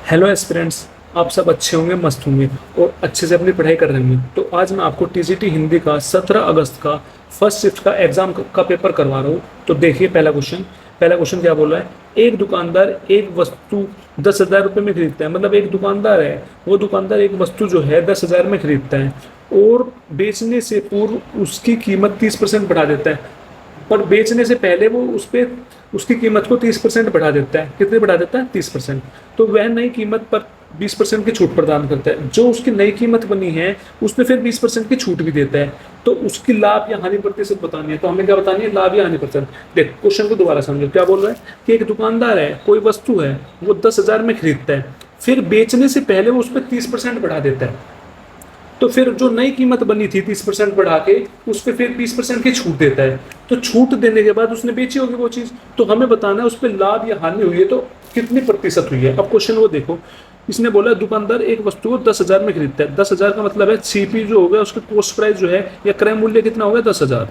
Hello aspirants. आप सब अच्छे होंगे, मस्त होंगे और अच्छे से अपनी पढ़ाई कर रहे होंगे। तो आज मैं आपको टीजीटी हिंदी का 17 अगस्त का फर्स्ट शिफ्ट का एग्जाम का पेपर करवा रहा हूँ। तो देखिए पहला क्वेश्चन क्या बोल रहा है। एक दुकानदार एक वस्तु 10,000 रुपये में खरीदता है। मतलब एक दुकानदार है, वो दुकानदार एक वस्तु जो है 10,000 में खरीदता है और बेचने से पूर्व उसकी कीमत 30% बढ़ा देता है। पर बेचने से पहले वो उस पे उसकी कीमत को 30% बढ़ा देता है। कितने बढ़ा देता है? 30%। तो वह नई कीमत पर 20% की छूट प्रदान करता है। जो उसकी नई कीमत बनी है उस पर फिर 20% की छूट भी देता है। तो उसकी लाभ या हानि प्रतिशत बतानी है। तो हमें क्या बतानी है? लाभ या हानि प्रतिशत। देख क्वेश्चन को दोबारा समझो। क्या बोल रहा है कि एक दुकानदार है, कोई वस्तु है, वो 10,000 में खरीदता है, फिर बेचने से पहले वो उस पर 30% बढ़ा देता है। तो फिर जो नई कीमत बनी थी 30% बढ़ा के, उस पर फिर 20% की छूट देता है। तो छूट देने के बाद उसने बेची होगी वो चीज। तो हमें बताना है उस पर लाभ या हानि हुई है तो कितनी प्रतिशत हुई है। अब क्वेश्चन वो देखो। इसने बोला दुकानदार एक वस्तु को 10,000 में खरीदता है। 10,000 का मतलब है सीपी जो हो गया, उसका कॉस्ट प्राइस जो है या क्रय मूल्य कितना हो गया? 10,000।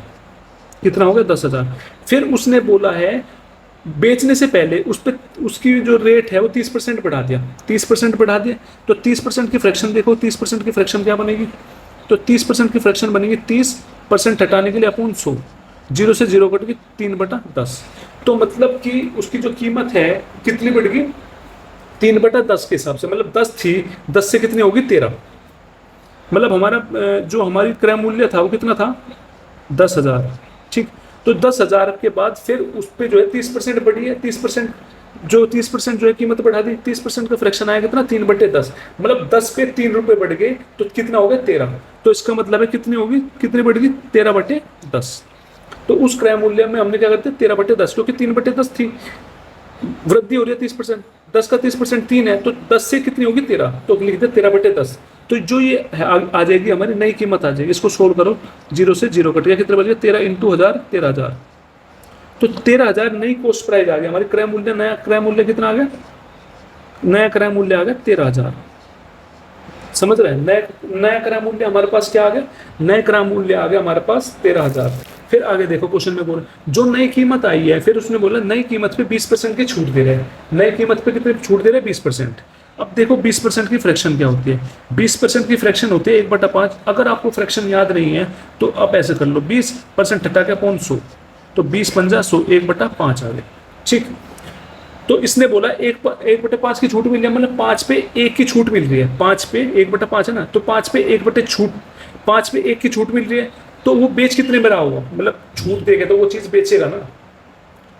कितना हो गया? 10,000। फिर उसने बोला है बेचने से पहले उस पर उसकी जो रेट है वो 30% बढ़ा दिया। 30% बढ़ा दिया तो 30% की फ्रैक्शन देखो। 30% की फ्रैक्शन क्या बनेगी? तो 30% की फ्रैक्शन बनेगी 30% हटाने के लिए अपूर्ण 100। जीरो से जीरो कट के 3/10। तो मतलब कि उसकी जो कीमत है कितनी बढ़ गई? 3/10 के हिसाब से। मतलब 10 थी, 10 से कितनी होगी? 13। मतलब हमारा जो हमारी क्रय मूल्य था वो कितना था? 10,000। ठीक। तो 10,000 के बाद फिर उस पर जो है 30% बढ़ी है। 30% जो है कीमत बढ़ा दी। 30% का फ्रैक्शन आया कितना? 3/10। मतलब 10 पे 3 रुपए बढ़ गए तो कितना हो गया? 13। तो इसका मतलब है कितनी होगी? कितनी बढ़ गई? 13/10। तो उस क्रय मूल्य में हमने क्या करते? 13/10, क्योंकि 3/10 थी, वृद्धि हो रही है 30%। 10 का 30% 3 है, तो 10 से कितनी होगी? 13। तो लिख दे 13/10। तो जो ये आ जाएगी हमारी नई कीमत आ जाएगी। इसको सोल्व करो। जीरो से जीरो कट गया, कितने बच गए? 13 इंटू 1000, 13,000। तो 13,000 नई कॉस्ट प्राइस आ गया हमारी। क्रय मूल्य, नया क्रय मूल्य कितना आ गया? नया क्रय मूल्य आ गया 13,000। समझ रहे हैं? नया नया क्रय मूल्य हमारे पास क्या आ गया? नया क्रय मूल्य आ गया हमारे पास 13,000। फिर आगे देखो क्वेश्चन में बोल जो नई कीमत आई है, फिर उसने बोला नई कीमत पे 20% की छूट दे रहे हैं। नई कीमत पे कितनी छूट दे रहे हैं? 20%। अब देखो 20% की फ्रैक्शन क्या होती है। 20% की फ्रैक्शन होती है 1/5। अगर आपको फ्रैक्शन याद नहीं है तो आप ऐसे कर लो, 20% हटा के अपॉन 100। तो 20×5 1/5 आ गया। ठीक। तो इसने बोला 1/5 की छूट मिल रही है। मतलब 5 पे 1 की छूट मिल रही है। 5 पे 1/5 है ना, तो 5 पे 1 बटे छूट, 5 पे 1 की छूट मिल रही है। तो वो बेच कितने में रहा होगा? मतलब छूट देगा तो वो चीज बेचेगा ना।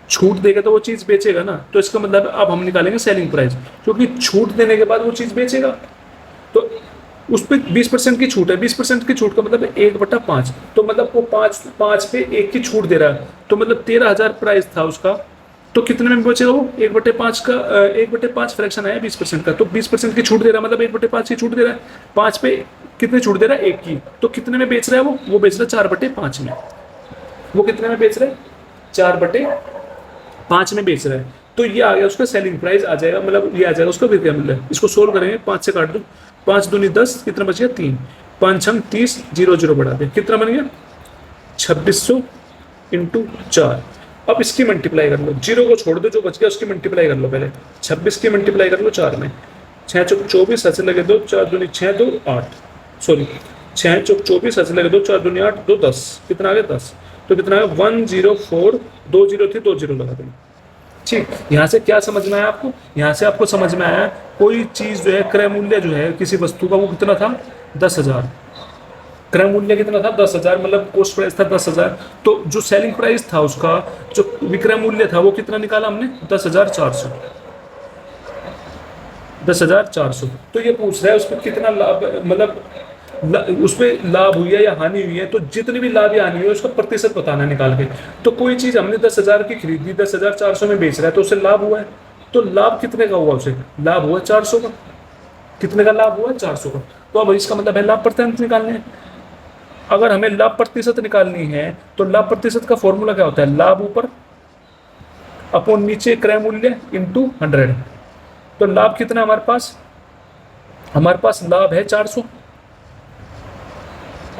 छूट देगा तो वो चीज बेचेगा ना। तो इसका मतलब अब हम निकालेंगे सेलिंग प्राइस, क्योंकि छूट देने के बाद वो चीज बेचेगा। तो उस पर 20% की छूट है। 20% की छूट का मतलब 1/5। तो मतलब वो पांच पांच पे 1 की छूट दे रहा है। तो मतलब 13,000 प्राइस था उसका। तो कितने में बचेगा वो? 1/5 का 1/5 फ्रैक्शन आया 20% का। तो 20% की छूट दे रहा है, मतलब 1/5 की छूट दे रहा है। 5 पे कितनी छूट दे रहा है? 1 की। तो कितने में बेच रहा है वो बेच रहा है 4/5 में। वो कितने में बेच रहा है? 4/5 में बेच रहा है। तो ये आ गया उसका सेलिंग प्राइस आ जाएगा। मतलब ये आ जाएगा उसका विक्रय मूल्य। इसको सोल्व करेंगे, 5 से काट दो। 5 दूनी 10, कितना बच गया? 3। 5 छंग 30, जीरो जीरो बढ़ा दे, कितना बन गया? 2600 इंटू 4। अब इसकी मल्टीप्लाई कर लो। जीरो को छोड़ दो, जो बच गया उसकी मल्टीप्लाई कर लो पहले। 26 की मल्टीप्लाई कर लो 4 में। 6 चौक 24, ऐसे लगे दो, 4 दूनी 6, 2 8। सॉरी, 6 चौक 24, ऐसे लगे दो, 4 दूनी 8, 2 10। कितना आ गया? 10। तो कितना है? 104। 2 जीरो थी, 2 जीरो लगा देंगे। ठीक। यहाँ से क्या समझ में आया आपको? यहाँ से आपको समझ में आया कोई चीज जो है, क्रय मूल्य जो है किसी वस्तु का वो कितना था? 10,000। क्रय मूल्य कितना था? 10,000। मतलब कॉस्ट प्राइस था 10,000। तो जो सेलिंग प्राइस था उसका, जो विक्रय मूल्य था वो कितना निकाला हमने? 10,400। 10,400। तो ये पूछ रहा है उस पर कितना लाभ, मतलब उस पर लाभ हुई है या हानि हुई है। तो जितनी भी लाभ या हानि हुई है उसका प्रतिशत बताना है निकाल के। तो कोई चीज हमने 10,000 की खरीदी, 10,400 में बेच रहा है, तो उसे लाभ हुआ है। तो लाभ कितने का हुआ? उसे लाभ हुआ 400 का। कितने का लाभ हुआ? 400 का। तो अब इसका मतलब है लाभ प्रतिशत निकालने हैं। अगर हमें लाभ प्रतिशत निकालनी है तो लाभ प्रतिशत का फॉर्मूला क्या होता है? लाभ ऊपर अपॉन नीचे क्रय मूल्य इंटू 100। तो लाभ कितना है हमारे पास? हमारे पास लाभ है 400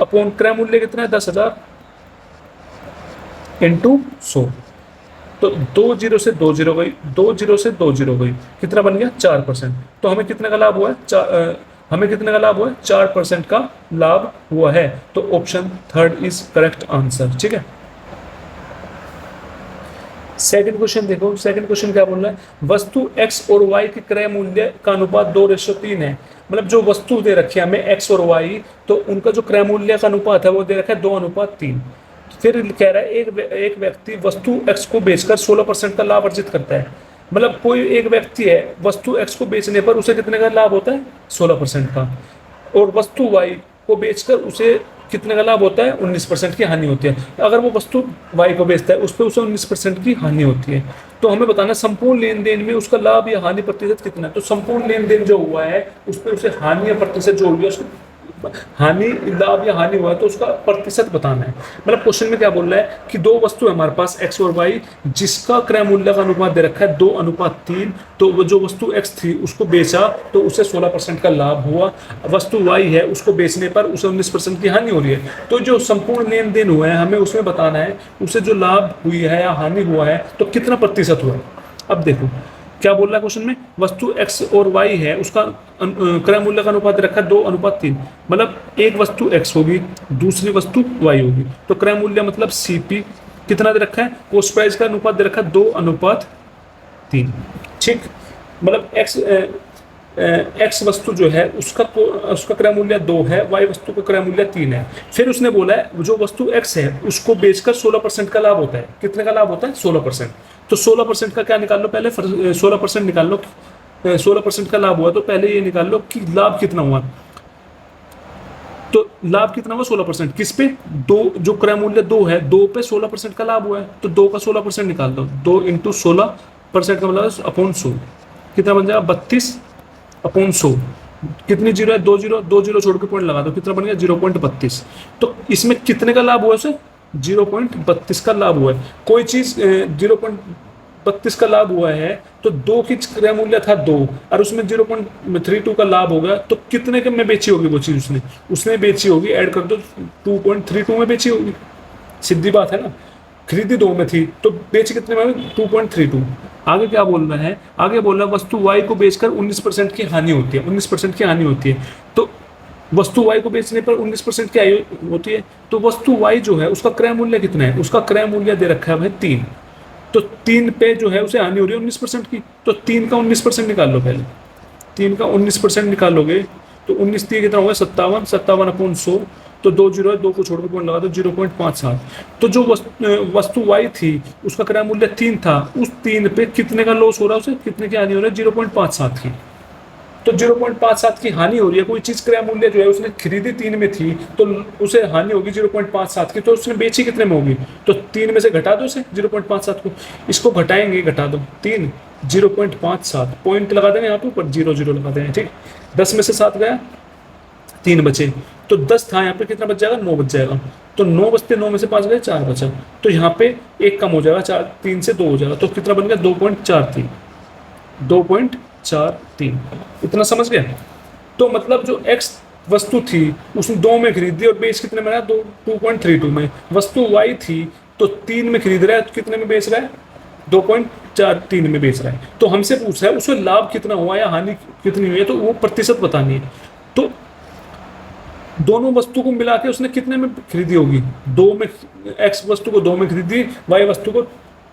अपॉन क्रय मूल्य कितना है? 10,000 इंटू 100। तो 2 जीरो गई, 2 जीरो गई, कितना बन गया 4%। तो हमें कितने का लाभ हुआ है, हमें कितने का लाभ हुआ है, 4% का लाभ हुआ है। तो option third is correct answer. ठीक है, सेकंड क्वेश्चन देखो, सेकंड क्वेश्चन क्या बोल रहा है, वस्तु x और y के क्रय मूल्य का अनुपात 2:3 है। मतलब जो वस्तु दे रखी है हमें x और y, तो उनका जो क्रय मूल्य का अनुपात है वो दे रखा है 2:3। फिर कह रहा है एक व्यक्ति वस्तु x को बेचकर 16% का लाभ अर्जित करता है। मतलब कोई एक व्यक्ति है, वस्तु x को बेचने पर उसे कितने का लाभ होता है, 16% का, और वस्तु y को बेचकर उसे कितने का लाभ होता है, 19% की हानि होती है। अगर वो वस्तु y को बेचता है उस पर उसे 19% की हानि होती है। तो हमें बताना है संपूर्ण लेन देन में उसका लाभ या हानि प्रतिशत कितना है। तो संपूर्ण लेन देन जो हुआ है उस पर उसे हानि या प्रतिशत जो हुई है, उसको हानि, लाभ या हानि हुआ है तो उसका प्रतिशत बताना है। मतलब क्वेश्चन में क्या बोल रहा है कि दो वस्तु है हमारे पास x और y, जिसका क्रय मूल्य का अनुपात दे रखा है 2:3। तो वो जो वस्तु x थी उसको बेचा तो उसे 16% का लाभ हुआ, वस्तु y है उसको बेचने पर उसे 19% की हानि हो रही है। तो जो संपूर्ण लेन देन हुआ है हमें उसमें बताना है उसे जो लाभ हुई है या हानि हुआ है तो कितना प्रतिशत हुआ है। अब देखो क्या बोल रहा है क्वेश्चन में, वस्तु x और y है उसका क्रय मूल्य का अनुपात रखा है 2:3। मतलब एक वस्तु x होगी दूसरी वस्तु y होगी, तो क्रय मूल्य मतलब CP कितना दे रखा है, कॉस्ट प्राइस का अनुपात दे रखा है 2:3। ठीक, मतलब x वस्तु जो है उसका क्रय मूल्य 2 है, y वस्तु का क्रय मूल्य 3 है। फिर उसने बोला है जो वस्तु x है उसको बेचकर 16% का लाभ होता है। कितने का लाभ होता है, 16%। तो 16% का क्या निकाल लो, पहले 16% निकाल लो। 16% का लाभ हुआ तो पहले ये निकाल लो कि लाभ कितना हुआ। तो लाभ कितना हुआ, 16%। किस पे, दो, जो क्रय मूल्य 2 है, 2 पे 16% का लाभ हुआ है, तो 2 का 16% निकाल दो। 2 × 16% का मतलब अपॉन 100, कितना बन जाएगा 32/100। कितनी जीरो है, 2 जीरो छोड़ के पॉइंट लगा दो, कितना बन गया 0.32। तो इसमें कितने का लाभ हुआ, उसे 0.32 का लाभ हुआ है। कोई चीज 0.32 का लाभ हुआ है तो 2 की क्रय मूल्य था 2 और उसमें 0.32 का लाभ होगा, तो कितने के में बेची होगी वो चीज, उसने बेची होगी, ऐड कर दो 2.32 में बेची होगी। सीधी बात है ना, खरीदी 2 में थी तो बेच कितने में, 2.32। आगे क्या बोल रहा है, आगे बोल रहा है वस्तु y को बेचकर 19% की हानि होती है, 19% की हानि होती है। तो वस्तु y को बेचने पर 19% की हानि होती है, तो वस्तु y जो है उसका क्रय मूल्य कितना है, उसका क्रय मूल्य दे रखा है भाई 3। तो 3 पे जो है उसे हानि हो रही है 19% की, तो 3 का 19% निकाल लो पहले। 3 का 19% निकालोगे तो 19 3 कितना होगा 57, 57/100। तो 2 जीरो है, 2 को छोड़कर पॉइंट लगा दो 0.57। तो जो वस्तु y थी उसका क्रय मूल्य 3 था, उस 3 पे कितने का लॉस हो रहा है, उसे कितने की हानि हो रही है, 0.57 की। तो 0.57 की हानि हो रही है। कोई चीज क्रय मूल्य जो है उसने खरीदी 3 में थी तो उसे हानि होगी 0.57 की, तो उसने बेची कितने में होगी, तो 3 में से घटा दो उसे 0.57 को, इसको घटाएंगे, घटा दो 3 0.57 पॉइंट लगा देंगे यहाँ पे ऊपर 0 0 लगा देंगे। ठीक, 10 में से 7 गया, 3 बचे, तो 10 था यहाँ पे, कितना बच जाएगा 9 बच जाएगा। तो 9 बचते 9 में से 5 गए 4 बचा, तो यहाँ पे 1 कम हो जाएगा, 3 से 2 हो जाएगा, तो कितना बन गया 2.43, 2.43। इतना समझ गया। तो मतलब जो x वस्तु थी उसने 2 में खरीदी और बेच कितने में रहा, 2.32 में। वस्तु y थी तो 3 में खरीद रहा है, तो कितने में बेच रहा है, 2.43 में बेच रहा है। तो हमसे पूछा है उसमें लाभ कितना हुआ या हानि कितनी हुई है, तो वो प्रतिशत बतानी है। तो दोनों वस्तु को मिला के उसने कितने में खरीदी होगी, 2 में, x वस्तु को 2 में खरीदी, y वस्तु को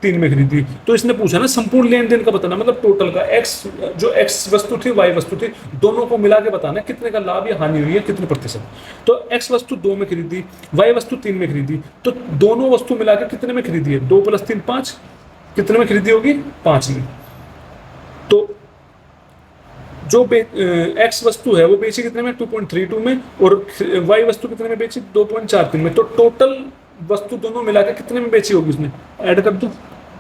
3 में खरीदी। तो इसने पूछा ना संपूर्ण लेन देन का बताना, मतलब टोटल का, x वस्तु थी y वस्तु थी, दोनों को मिला के बताना कितने का लाभ या हानि हुई है, कितने प्रतिशत। तो x वस्तु 2 में खरीदी, y वस्तु 3 में खरीदी, तो दोनों वस्तु मिला के कितने में खरीदी है, 2 + 3 5, कितने में खरीदी होगी 5 में। तो जो x वस्तु है वो बेची कितने में, 2.32 में, और y वस्तु कितने में बेची, 2.43 में। तो टोटल वस्तु दोनों मिला के कितने में बेची होगी उसने, ऐड कर दो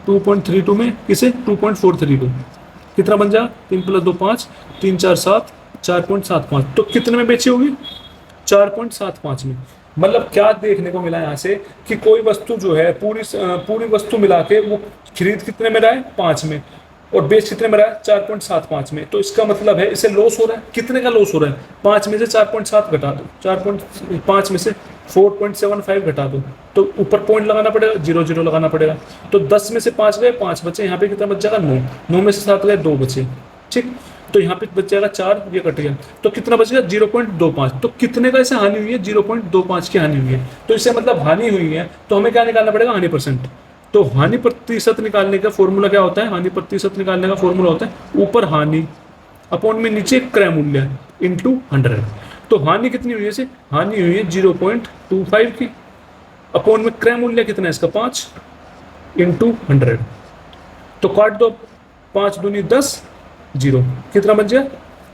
2.32 में किसे, 2.43 को, कितना बन जाएगा 3 + 2 5, 3 4 7, 4.75। तो कितने में बेची होगी, 4.75 में। मतलब क्या देखने को मिला यहाँ से कि कोई वस्तु जो है पूरी वस्तु मिला के वो खरीद कितने में रहा है 5 में, और बेच कितने में रहा है 4.75 में। तो इसका मतलब है इसे लॉस हो रहा है, कितने का लॉस हो रहा है, 5 में से 4.7 घटा दो, 4.5 में से 4.75 घटा दो, तो ऊपर पॉइंट लगाना पड़ेगा, 0 0 लगाना पड़ेगा। तो 10 में से 5 गए, 5 बचे, यहाँ पे कितना बच जाएगा 9, 9 में से 7 गए, 2 बचे, ठीक। तो यहाँ पे बच जाएगा 4, ये कट गया, तो कितना बच गया 0.25। तो कितने का इसे हानि हुई है, 0.25 की हानि हुई है। तो इससे मतलब हानि हुई है, तो हमें क्या निकालना पड़ेगा, हानि परसेंट। तो हानि प्रतिशत निकालने का फॉर्मूला क्या होता है, हानि प्रतिशत निकालने का फॉर्मूला होता है ऊपर हानि अपॉन में नीचे क्रय मूल्य इंटू 100। तो हानि कितनी हुई है, इसे हानि हुई है 0.25 की, अपॉन में क्रय मूल्य कितना है इसका 5 इंटू 100। तो काट दो, 5 दूनी 10, 0, कितना बच गया,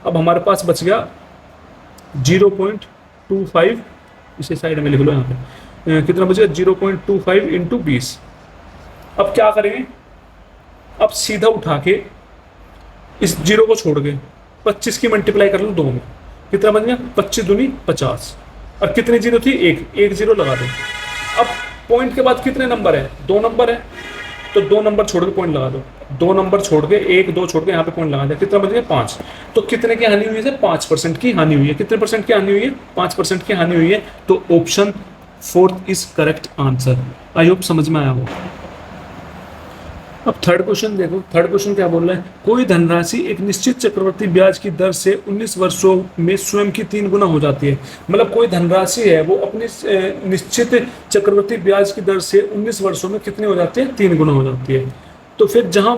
अब हमारे पास बच गया 0.25, इसे साइड में लिख लो यहाँ पे, कितना बच गया 0.25 इंटू 20। अब क्या करेंगे, अब सीधा उठा के इस 0 को छोड़ के 25 की मल्टीप्लाई कर लो 2 में, कितना बन गया 25 दूनी 50, और कितनी 0 थी, एक 0 लगा दो। अब पॉइंट के बाद कितने नंबर है, 2 नंबर है, तो 2 नंबर छोड़ के पॉइंट लगा दो, 2 नंबर छोड़ के 1 2 छोड़ के यहाँ पे पॉइंट लगा दिया, कितना बच गया 5। तो कितने की हानि हुई है, 5% की हानि हुई है। कितने परसेंट की हानि हुई है, 5% की हानि हुई है। तो option 4 is correct answer. I hope समझ में आया हो। अब थर्ड क्वेश्चन देखो, थर्ड क्वेश्चन क्या बोल रहा है, कोई धनराशि एक निश्चित चक्रवृद्धि ब्याज की दर से 19 वर्षों में स्वयं की 3 गुना हो जाती है। मतलब कोई धनराशि है वो अपनी निश्चित चक्रवृद्धि ब्याज की दर से 19 वर्षों में कितनी हो जाती है, 3 गुना हो जाती है। तो फिर जहां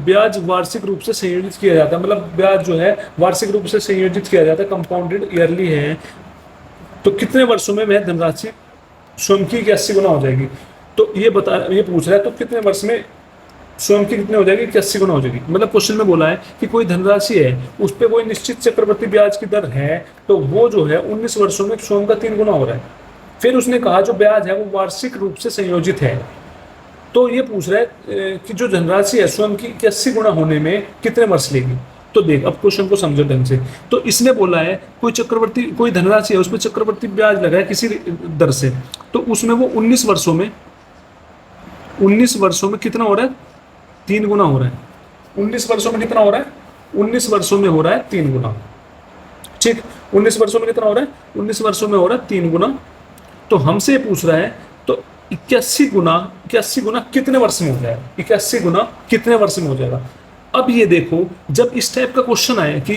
ब्याज वार्षिक रूप से संयोजित किया जाता है, मतलब ब्याज जो है वार्षिक रूप से संयोजित किया जाता है, कंपाउंडेड ईयरली है, तो कितने वर्षों में वह धनराशि स्वयं की 80 गुना हो जाएगी। तो ये पूछ रहा है, तो कितने वर्ष में स्वयं की कितने हो जाएगी, 81 गुना हो जाएगी। मतलब क्वेश्चन में बोला है कि कोई धनराशि है, उस पर कोई निश्चित चक्रवृद्धि ब्याज की दर है, तो वो जो है 19 वर्षों में स्वयं का 3 गुना हो रहा है। फिर उसने कहा जो ब्याज है वो वार्षिक रूप से संयोजित है। तो ये पूछ रहा है कि जो धनराशि है स्वयं की 81 गुना होने में कितने वर्ष लेगी। तो देख, अब क्वेश्चन को समझो ढंग से। तो इसने बोला है कोई धनराशि है, उसमें चक्रवृद्धि ब्याज लगा है किसी दर से, तो उसमें वो 19 वर्षों में कितना हो रहा है, 3 गुना हो रहा है। 19 वर्षों में कितना हो रहा है, 19 वर्षों में हो रहा है 3 गुना, ठीक। 19 वर्षों में कितना हो रहा है, 19 वर्षों में हो रहा है 3 गुना। तो हमसे पूछ रहा है तो 81 गुना कितने वर्ष में हो जाएगा, 81 गुना कितने वर्ष में हो जाएगा। अब ये देखो, जब इस टाइप का क्वेश्चन आए कि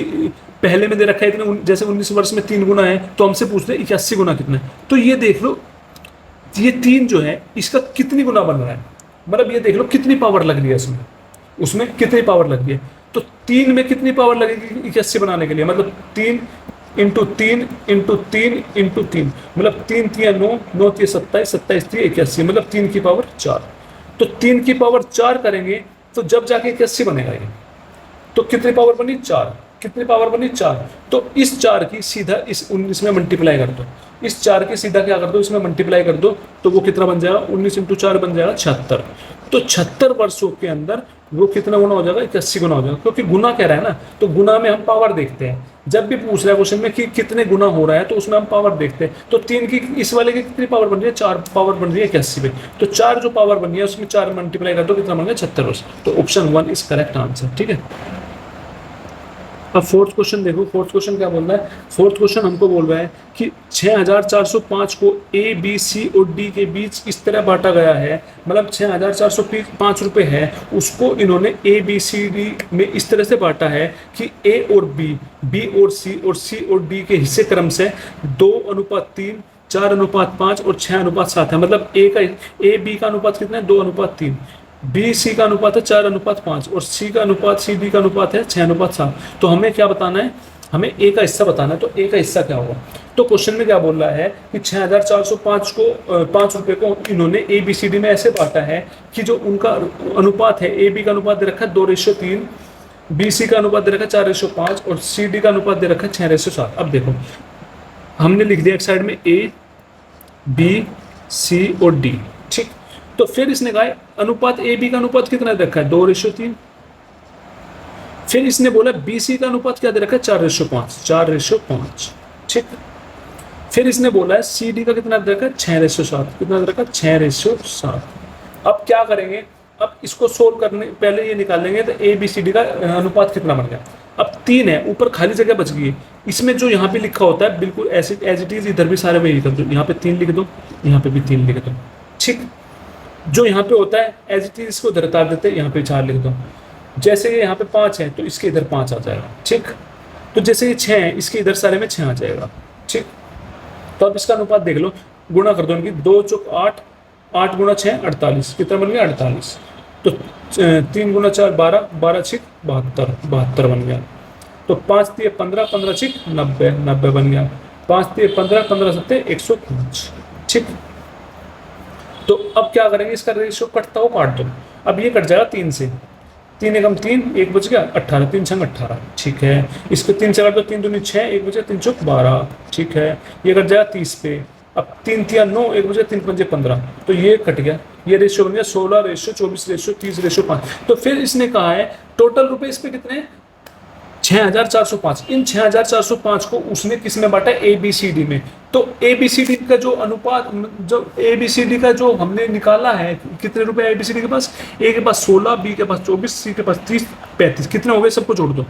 पहले में दे रखा है इतने, जैसे 19 वर्ष में 3 गुना है, तो हमसे पूछ रहे 81 गुना कितना है। तो ये देख लो, ये 3 जो है इसका कितनी गुना बन रहा है, मतलब ये देख लो कितनी पावर लग रही है उसमें कितनी पावर लग रही है। तो 3 में कितनी पावर लगेगी 81 बनाने के लिए, मतलब 3 इंटू 3 इंटू 3 इंटू 3, मतलब 3 3 9 9 3 27 27 3 81, मतलब 3 की पावर 4। तो 3 की पावर 4 करेंगे तो जब जाके 81 बनेगा ये। तो कितनी पावर बनी, 4। कितनी पावर बनी, 4। तो इस 4 की सीधा इस 19 में मल्टीप्लाई कर दो, इस 4 की सीधा क्या कर दो, इसमें मल्टीप्लाई कर दो, तो वो कितना बन जाएगा, 19 इंटू 4 बन जाएगा 76। तो 76 वर्षों के अंदर वो कितना गुना हो जाएगा, 81 गुना हो जाएगा। क्योंकि गुना कह रहा है ना, तो गुना में हम पावर देखते हैं। जब भी पूछ रहा है क्वेश्चन में कि कितने गुना हो रहा है, तो उसमें हम पावर देखते हैं। तो 3 की इस वाले की कितनी पावर बन रही है, 4 पावर बन रही है 81 पे। तो 4 जो पावर बन रही है उसमें 4 मल्टीप्लाई कर दो, कितना बन गया 76 वर्ष। तो ऑप्शन 1 इज करेक्ट आंसर, ठीक है। अब फोर्थ क्वेश्चन देखो, फोर्थ क्वेश्चन क्या बोल रहा है। फोर्थ क्वेश्चन हमको बोल रहा है कि 6405 को ए बी सी और डी के बीच इस तरह बांटा गया है, मतलब 6405 रुपये है, उसको इन्होंने ए बी सी डी में इस तरह से बांटा है कि ए और बी और सी और डी के हिस्से क्रम से 2:3, 4:5 और 6:7 है। मतलब ए बी का अनुपात कितना है, 2:3, बी सी का अनुपात है 4:5 और सी का अनुपात सी डी का अनुपात है 6:7। तो हमें क्या बताना है, हमें ए का हिस्सा बताना है। तो ए का हिस्सा क्या होगा, तो क्वेश्चन में क्या बोल रहा है कि 6405 को 5 रुपये को इन्होंने ए बी सी डी में ऐसे बांटा है कि जो उनका अनुपात है, ए बी का अनुपात दे रखा है 2:3, बी सी का अनुपात दे रखा है 4:5 और सी डी का अनुपात दे रखा है 6:7। अब देखो हमने लिख दिया एक साइड में ए बी सी और डी, ठीक। तो फिर इसने कहा अनुपात ए बी का अनुपात कितना दे रखा है, 2:3। फिर इसने बोला बी सी का अनुपात क्या दे रखा है, 4:5, ठीक। फिर इसने बोला है सी डी का कितना दे रखा है, 6:7। कितना दे रखा है, 6:7। अब क्या करेंगे, अब इसको सोल्व करने पहले ये निकालेंगे तो ए बी सी डी का अनुपात कितना बन गया। अब 3 है, ऊपर खाली जगह बच गई है, इसमें जो यहाँ पे लिखा होता है बिल्कुल ऐसे एज इट इज इधर भी सारे में लिख दो। यहाँ पे 3 लिख दो, यहाँ पे भी 3 लिख दो, ठीक। जो यहाँ पे होता है एज इट इज इसको उधर उतार देते हैं, यहाँ पे 4 लिख दो। जैसे ये यहाँ पे 5 है तो इसके इधर 5 आ जाएगा। ठीक। तो जैसे ये 6 है इसके इधर सारे में 6 आ जाएगा। ठीक। तो अब इसका अनुपात देख लो, गुणा कर दो इनकी, 2 चौक 8, 8 गुणा 6 48, कितना बन गया 48। तो 3 गुणा 4 12, 12 छिक 72, 72 बन गया। तो 5 तिये 15, 15 छिक 90, 90 बन गया। 5 तिये 15, 15 सत्ते 105। ठीक। तो अब क्या करेंगे, इसका रेशियो कटता हो काट दो। अब ये कट जाएगा 3 से, 3 एकम 3, 1 बच गया 18, 3 छंग 18। ठीक है, इसको 3 से काट दो, 3 दूनी 6, 1 बचा 3 चौक 12। ठीक है, ये कट जाएगा 30 पे। अब 3 तिया 9, 1 बचा 3 पंजे 15, तो ये कट गया। ये रेशियो बन गया 16 रेशियो 24 रेशियो 30 रेशियो 5। तो फिर इसने कहा है टोटल रुपए इस पे कितने हैं, 6405। इन 6405 को उसने किस में बांटा, ए बी सी डी में। तो ए बी सी डी का जो अनुपात, जो ए बी सी डी का जो हमने निकाला है, कितने रुपए ए बी सी डी के पास, ए के पास 16, बी के पास 24, सी के पास 30, 35, कितने हो गए सबको जोड़ दो।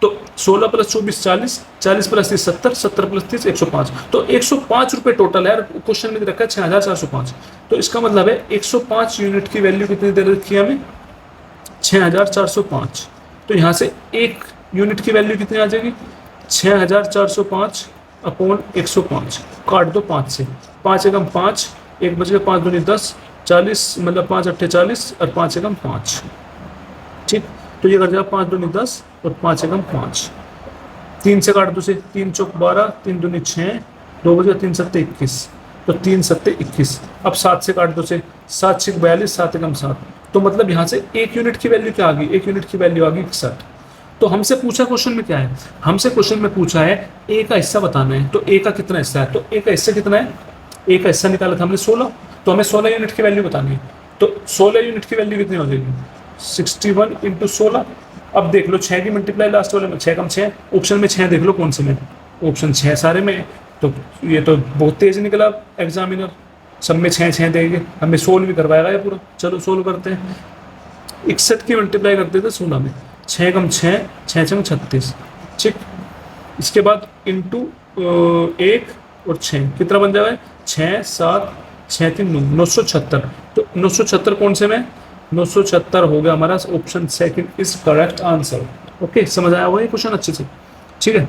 तो 16 प्लस 24 40, 40 प्लस 30 70, 70 प्लस 30 105। तो 105 रुपए टोटल है। क्वेश्चन में रखा है 6405। तो इसका मतलब है 105 यूनिट की वैल्यू कितनी दे रखी है हमें, 6405। तो यहाँ से एक यूनिट की वैल्यू कितनी आ जाएगी, 6405 अपॉन 105, काट दो 5 से, 5 एकम 5, 1 बच गया 5 दूनी 10, 40 मतलब 5 अट्ठे 40 और 5 एकम 5। ठीक। तो ये कर जाएगा 5 दूनी 10 और 5 एकम 5। 3 से काट दो से, 3 चौक 12, 3 दूनी 6, 2 बच गया 3 सत्ते 21, तो 3 सत्ते 21। अब 7 से काट दो से, 7 छक 42, 7 एकम 7। तो मतलब यहाँ से एक यूनिट की वैल्यू क्या आ गई, एक यूनिट की वैल्यू आ गई 61। तो हमसे पूछा क्वेश्चन में क्या है, हमसे क्वेश्चन में पूछा है ए का हिस्सा बताना है। तो ए का कितना हिस्सा है, तो ए का हिस्सा कितना है, ए का हिस्सा निकाला था हमने 16, तो हमें 16 यूनिट की वैल्यू बतानी है। तो 16 यूनिट की वैल्यू कितनी हो जाएगी, 61 इंटू 16। अब देख लो 6 की मल्टीप्लाई लास्ट वाले में, 6 कम 6, ऑप्शन में 6 देख लो कौन से में, ऑप्शन 6 सारे में। तो ये तो बहुत तेज निकला एग्जामिनर, सब में 6 देंगे, हमें सोल्व भी करवाएगा ये पूरा। चलो सोल्व करते हैं। 61 की मल्टीप्लाई करते थे 16 में, 6 कम 6, 6 छंग 36। ठीक। इसके बाद इंटू 1 और 6 कितना बन जाएगा, 6 7 6 3 9, 976। तो 976 कौन से में, 976 हो गया हमारा option second is correct answer. Okay, समझ आया हुआ ये क्वेश्चन अच्छे से। ठीक है।